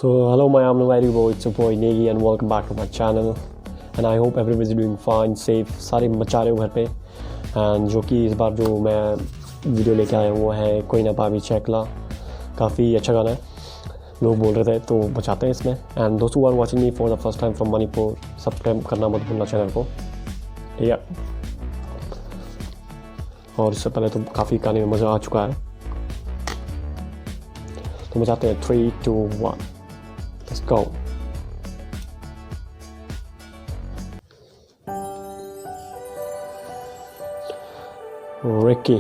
So hello my very it's Aboy Ningthouja and welcome back to my channel and I hope everyone is doing fine, safe, सारे मचा रहे हो घर पे and जो कि इस बार जो मैं वीडियो लेके आया हूँ वो है कोइना पाइबी चेकला। काफ़ी अच्छा गाना है, लोग बोल रहे थे तो बचाते हैं इसमें। एंड दोस्त who are watching me for the first time from Manipur, subscribe करना मत भूलना चैनल को, ठीक है। और इससे पहले तो काफ़ी गाने में मज़ा आ चुका है, तो बचाते हैं 3, 2, 1 let's go। Rickey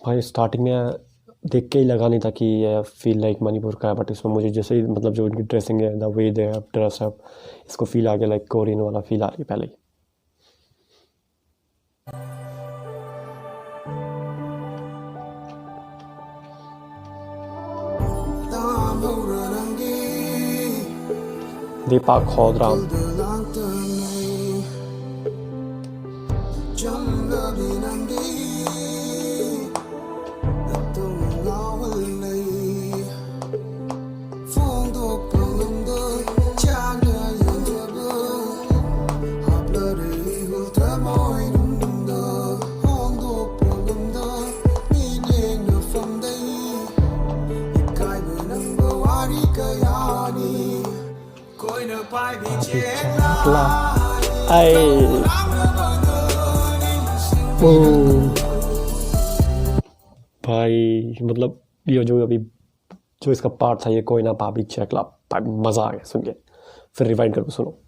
भाई स्टार्टिंग में देख के ही लगा नहीं था कि ये फील लाइक मणिपुर का है, बट इसमें मुझे जैसे ही मतलब जो इनकी ड्रेसिंग है, the way they have dress up, इसको फील आ गया लाइक कोरियन वाला फील आ रही है पहले ही। दीपा खोदराम चेकला भाई, मतलब ये जो अभी जो इसका पार्ट था ये कोइना पाइबी चेकला, मजा आ गया सुन के। फिर रिवाइंड करके सुनो।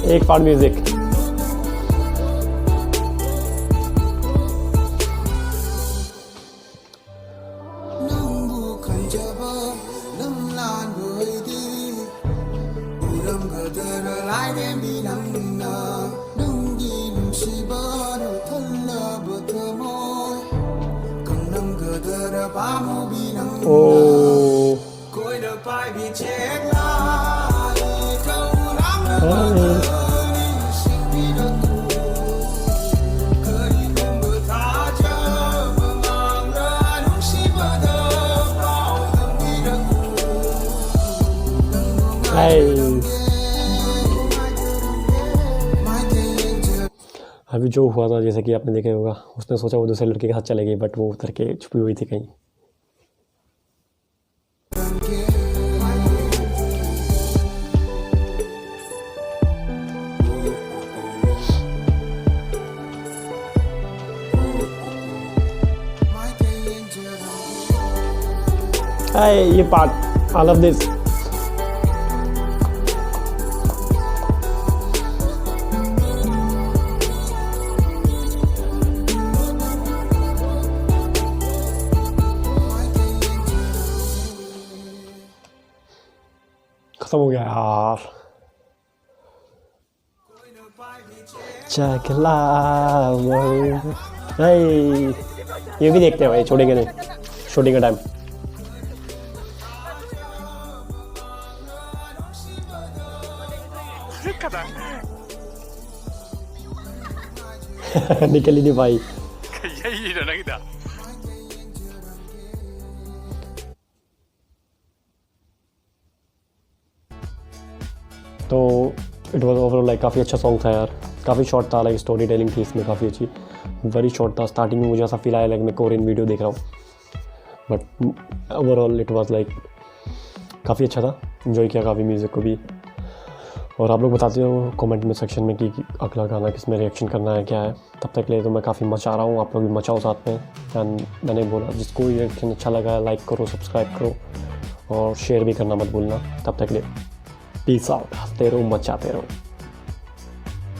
एक पार्ट म्यूजिक। कोइना पाइबी चेकला अभी जो हुआ था जैसे कि आपने देखा होगा, उसने सोचा वो दूसरे लड़के के साथ चले गई, बट वो उतर के छुपी हुई थी कहीं। ये पार्ट आई लव दिस। खत्म हो गया यार। चेकला ये भी देखते हैं भाई, छोड़ेंगे नहीं शूटिंग का टाइम। निकल ही नहीं भाई। तो इट वॉज ओवरऑल लाइक काफ़ी अच्छा सॉन्ग था यार, काफ़ी शॉर्ट था, लाइक स्टोरी टेलिंग थी इसमें काफ़ी अच्छी, वेरी शॉर्ट था। स्टार्टिंग में मुझे ऐसा फील आया लाइक मैं कोरियन वीडियो देख रहा हूँ, but overall it was like काफ़ी अच्छा था, एंजॉय किया काफ़ी म्यूज़िक को भी। और आप लोग बताते हो कमेंट में सेक्शन में कि अगला गाना किस में रिएक्शन करना है, क्या है। तब तक के लिए तो मैं काफ़ी मचा रहा हूँ, आप लोग भी मचाओ साथ में। एंड मैंने बोला जिसको रिएक्शन अच्छा लगा लाइक करो, सब्सक्राइब करो और शेयर भी करना मत भूलना। तब तक के लिए पीस आउट, हंसते रहो, मचाते रहो।